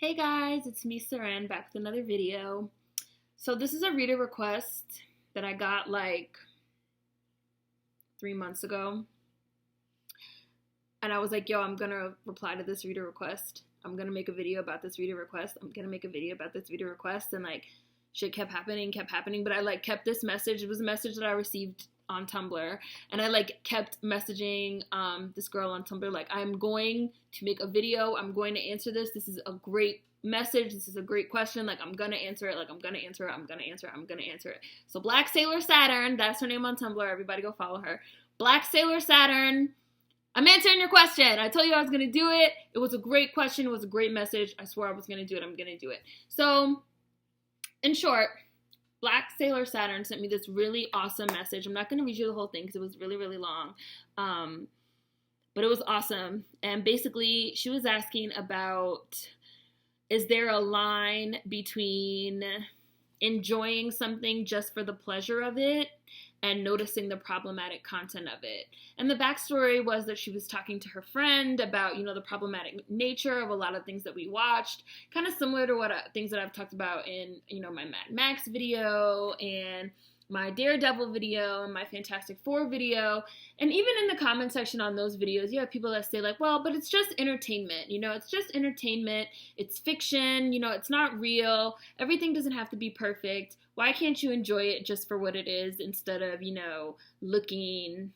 Hey guys, it's me, Saran, back with another video. So this is a reader request that I got like 3 months ago. And I was like, yo, I'm gonna reply to this reader request. I'm gonna make a video about this reader request. And like shit kept happening. But I like kept this message. It was a message that I received on Tumblr, and I like kept messaging this girl on Tumblr like, I'm going to make a video, I'm going to answer this is a great message, this is a great question, like I'm gonna answer it. So Black Sailor Saturn, that's her name on Tumblr, everybody go follow her. Black Sailor Saturn, I'm answering your question. I told you I was gonna do it. It was a great question, it was a great message. I swore I was gonna do it. I'm gonna do it. So in short, Black Sailor Saturn sent me this really awesome message. I'm not going to read you the whole thing because it was really, really long. But it was awesome. And basically, she was asking about, is there a line between enjoying something just for the pleasure of it and noticing the problematic content of it? And the backstory was that she was talking to her friend about, the problematic nature of a lot of things that we watched, kind of similar to things that I've talked about in, my Mad Max video and my Daredevil video and my Fantastic Four video. And even in the comment section on those videos, you have people that say like, well, but it's just entertainment, it's just entertainment, it's fiction, it's not real, everything doesn't have to be perfect. Why can't you enjoy it just for what it is instead of, looking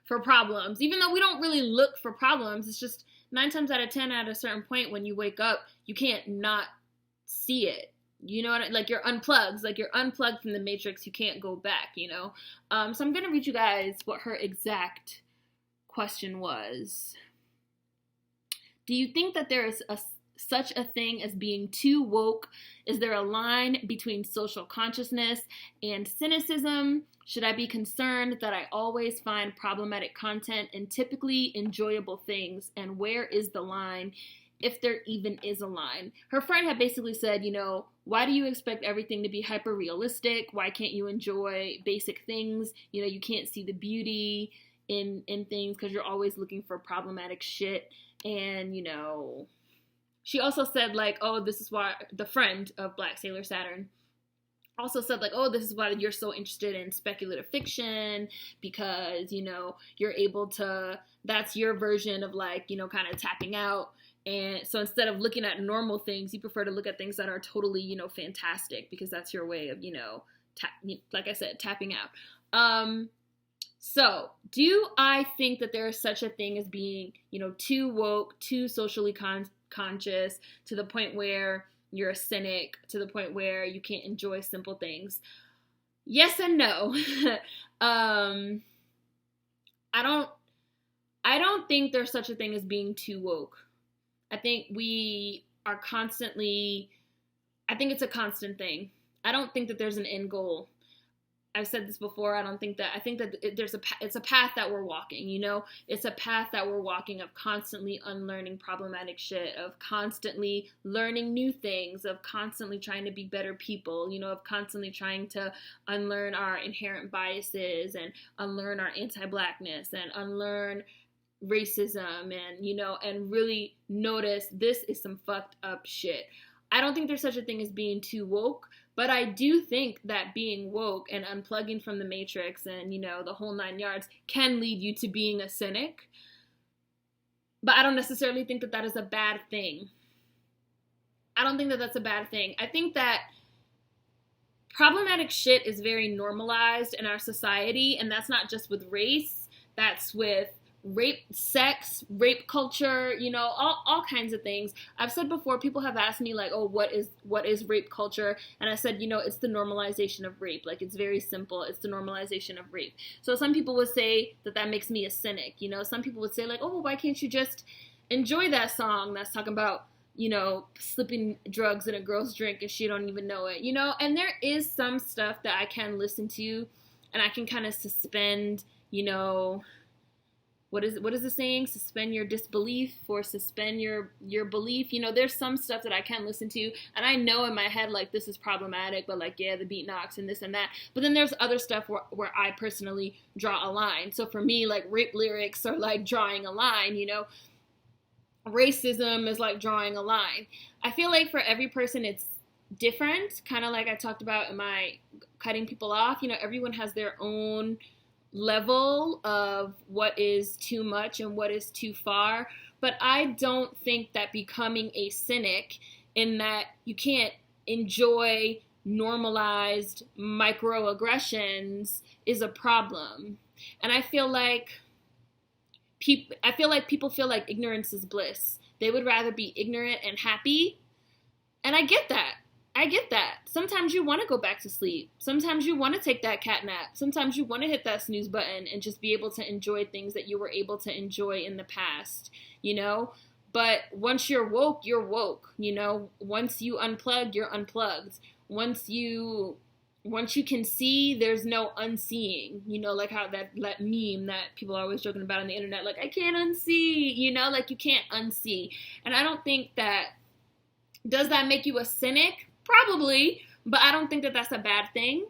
for problems? Even though we don't really look for problems, it's just 9 times out of 10 at a certain point when you wake up, you can't not see it. You know what I mean? Like you're unplugged from the matrix. You can't go back, So I'm going to read you guys what her exact question was. Do you think that there is such a thing as being too woke? Is there a line between social consciousness and cynicism? Should I be concerned that I always find problematic content in typically enjoyable things? And where is the line, if there even is a line? Her friend had basically said, why do you expect everything to be hyper realistic? Why can't you enjoy basic things? You can't see the beauty in things because you're always looking for problematic shit. And, she also said like, oh, this is why, the friend of Black Sailor Saturn also said like, oh, this is why you're so interested in speculative fiction, because, you're able to, that's your version of like, kind of tapping out. And so instead of looking at normal things, you prefer to look at things that are totally, fantastic, because that's your way of, like I said, tapping out. So do I think that there is such a thing as being, too woke, too socially conscious, to the point where you're a cynic, to the point where you can't enjoy simple things? Yes and no. I don't think there's such a thing as being too woke. I think it's a constant thing. I don't think that there's an end goal. I've said this before. I think that it's a path that we're walking, it's a path that we're walking of constantly unlearning problematic shit, of constantly learning new things, of constantly trying to be better people, of constantly trying to unlearn our inherent biases and unlearn our anti-blackness and unlearn racism and, and really notice this is some fucked up shit. I don't think there's such a thing as being too woke, but I do think that being woke and unplugging from the matrix and, the whole 9 yards can lead you to being a cynic. But I don't necessarily think that that is a bad thing. I don't think that that's a bad thing. I think that problematic shit is very normalized in our society, and that's not just with race, that's with rape, sex, rape culture, all kinds of things. I've said before, people have asked me like, oh, what is rape culture? And I said, it's the normalization of rape. Like, it's very simple. It's the normalization of rape. So some people would say that makes me a cynic. Some people would say like, oh, well, why can't you just enjoy that song that's talking about, slipping drugs in a girl's drink and she don't even know it, and there is some stuff that I can listen to and I can kind of suspend, what is the saying? Suspend your disbelief or suspend your belief. There's some stuff that I can listen to, and I know in my head, like, this is problematic, but, like, yeah, the beat knocks and this and that. But then there's other stuff where I personally draw a line. So for me, like, rape lyrics are like drawing a line, racism is like drawing a line. I feel like for every person it's different, kind of like I talked about in my cutting people off. You know, everyone has their own level of what is too much and what is too far. But I don't think that becoming a cynic, in that you can't enjoy normalized microaggressions, is a problem. And I feel like people feel like ignorance is bliss. They would rather be ignorant and happy. And I get that. Sometimes you want to go back to sleep. Sometimes you want to take that cat nap. Sometimes you want to hit that snooze button and just be able to enjoy things that you were able to enjoy in the past, you know? But once you're woke, you're woke, you know? Once you unplug, you're unplugged. Once you can see, there's no unseeing, you know, like how that meme that people are always joking about on the internet, like, I can't unsee, you know, like you can't unsee. And I don't think that, does that make you a cynic? Probably, but I don't think that that's a bad thing.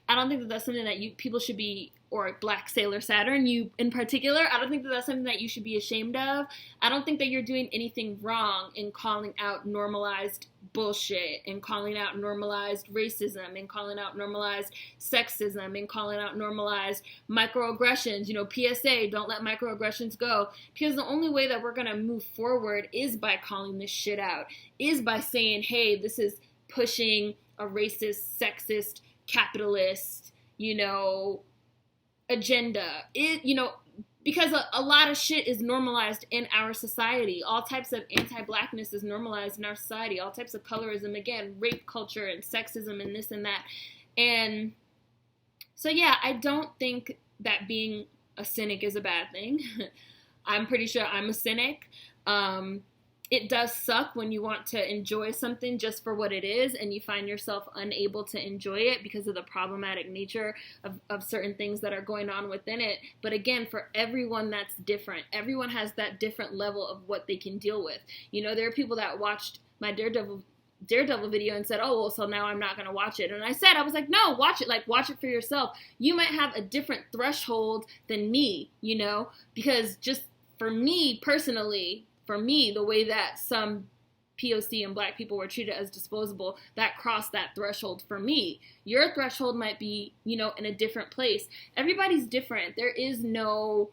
I don't think that that's something that people should be, or Black Sailor Saturn, you in particular, I don't think that that's something that you should be ashamed of. I don't think that you're doing anything wrong in calling out normalized bullshit, and calling out normalized racism, and calling out normalized sexism, and calling out normalized microaggressions. You know, PSA, don't let microaggressions go. Because the only way that we're going to move forward is by calling this shit out, is by saying, hey, this is pushing a racist, sexist, capitalist, you know, agenda. Because a lot of shit is normalized in our society. All types of anti-blackness is normalized in our society. All types of colorism, again, rape culture and sexism and this and that. And so, yeah, I don't think that being a cynic is a bad thing. I'm pretty sure I'm a cynic. It does suck when you want to enjoy something just for what it is and you find yourself unable to enjoy it because of the problematic nature of certain things that are going on within it. But again, for everyone, that's different. Everyone has that different level of what they can deal with. You know, there are people that watched my Daredevil video and said, oh, well, so now I'm not going to watch it. And I was like, no, watch it. Like, watch it for yourself. You might have a different threshold than me, you know, because just for me personally, the way that some POC and Black people were treated as disposable, that crossed that threshold for me. Your threshold might be, you know, in a different place. Everybody's different. There is no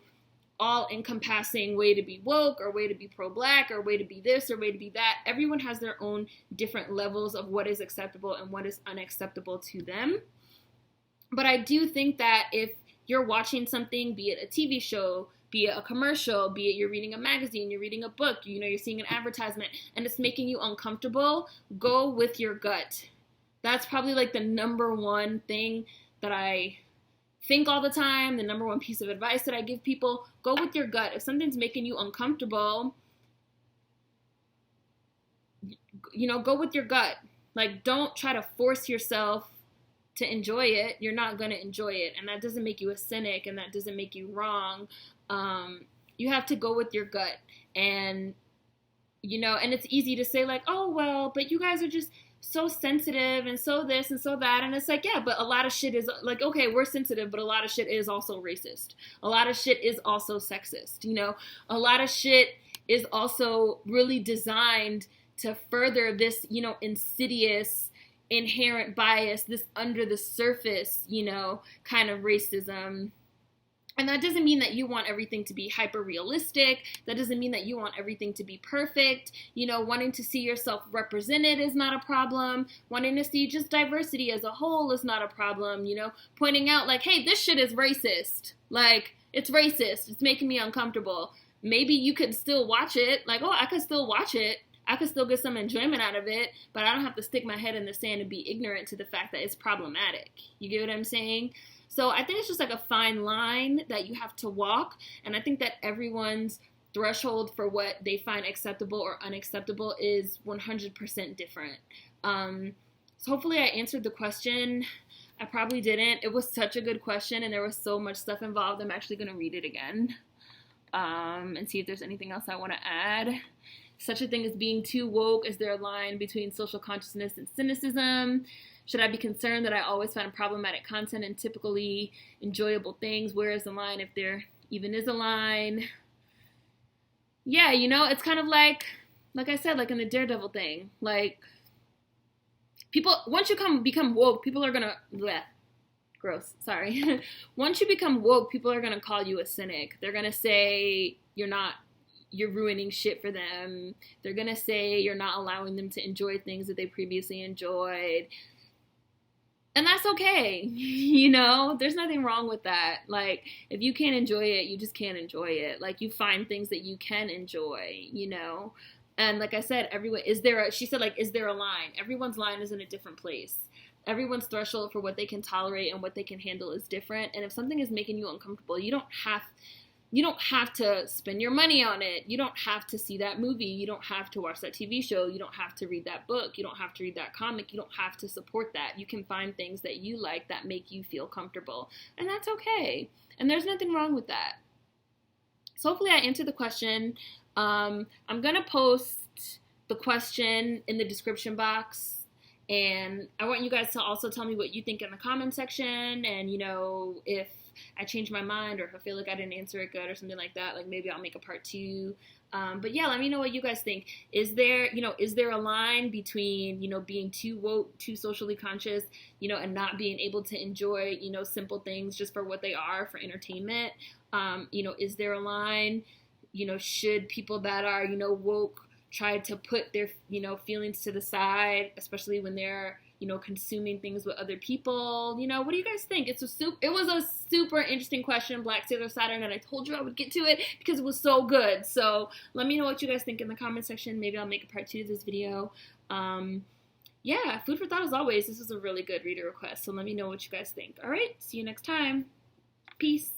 all-encompassing way to be woke or way to be pro-Black or way to be this or way to be that. Everyone has their own different levels of what is acceptable and what is unacceptable to them. But I do think that if you're watching something, be it a TV show, be it a commercial, be it you're reading a magazine, you're reading a book, you know, you're seeing an advertisement, and it's making you uncomfortable, go with your gut. That's probably like the number one thing that I think all the time, the number one piece of advice that I give people. Go with your gut. If something's making you uncomfortable, you know, go with your gut. Like, don't try to force yourself to enjoy it. You're not going to enjoy it. And that doesn't make you a cynic, and that doesn't make you wrong. You have to go with your gut. And, you know, and it's easy to say like, oh, well, but you guys are just so sensitive and so this and so that. And it's like, yeah, but a lot of shit is like, okay, we're sensitive, but a lot of shit is also racist. A lot of shit is also sexist. You know, a lot of shit is also really designed to further this, you know, insidious, inherent bias, this under the surface, you know, kind of racism. And that doesn't mean that you want everything to be hyper realistic. That doesn't mean that you want everything to be perfect. You know, wanting to see yourself represented is not a problem. Wanting to see just diversity as a whole is not a problem. You know, pointing out like, hey, this shit is racist. Like, it's racist. It's making me uncomfortable. Maybe you could still watch it. Like, oh, I could still watch it. I could still get some enjoyment out of it, but I don't have to stick my head in the sand and be ignorant to the fact that it's problematic. You get what I'm saying? So I think it's just like a fine line that you have to walk. And I think that everyone's threshold for what they find acceptable or unacceptable is 100% different. So hopefully I answered the question. I probably didn't. It was such a good question and there was so much stuff involved. I'm actually going to read it again and see if there's anything else I want to add. Such a thing as being too woke. Is there a line between social consciousness and cynicism? Should I be concerned that I always find problematic content and typically enjoyable things? Where is the line, if there even is a line? Yeah, you know, it's kind of like I said, like in the Daredevil thing, like people once you become woke, people are gonna bleh, gross. Sorry. Once you become woke, people are gonna call you a cynic. They're gonna say you're ruining shit for them. They're gonna say you're not allowing them to enjoy things that they previously enjoyed. And that's okay. You know, there's nothing wrong with that. Like, if you can't enjoy it, you just can't enjoy it. Like, you find things that you can enjoy, you know? And like I said, everyone, she said, like, is there a line? Everyone's line is in a different place. Everyone's threshold for what they can tolerate and what they can handle is different. And if something is making you uncomfortable, you don't have to spend your money on it. You don't have to see that movie. You don't have to watch that TV show. You don't have to read that book. You don't have to read that comic. You don't have to support that. You can find things that you like that make you feel comfortable. And that's okay. And there's nothing wrong with that. So hopefully I answered the question. I'm going to post the question in the description box. And I want you guys to also tell me what you think in the comment section. And, you know, if I change my mind or if I feel like I didn't answer it good or something like that, like maybe I'll make a part 2. But yeah, let me know what you guys think. Is there a line between, you know, being too woke, too socially conscious, you know, and not being able to enjoy, you know, simple things just for what they are for entertainment? You know, is there a line, you know, should people that are, you know, woke try to put their, you know, feelings to the side, especially when they're, you know, consuming things with other people? You know, what do you guys think? It was a super interesting question, Black Sailor Saturn, and I told you I would get to it because it was so good. So let me know what you guys think in the comment section. Maybe I'll make a part 2 of this video. Yeah, food for thought as always. This was a really good reader request, so let me know what you guys think. All right, see you next time. Peace.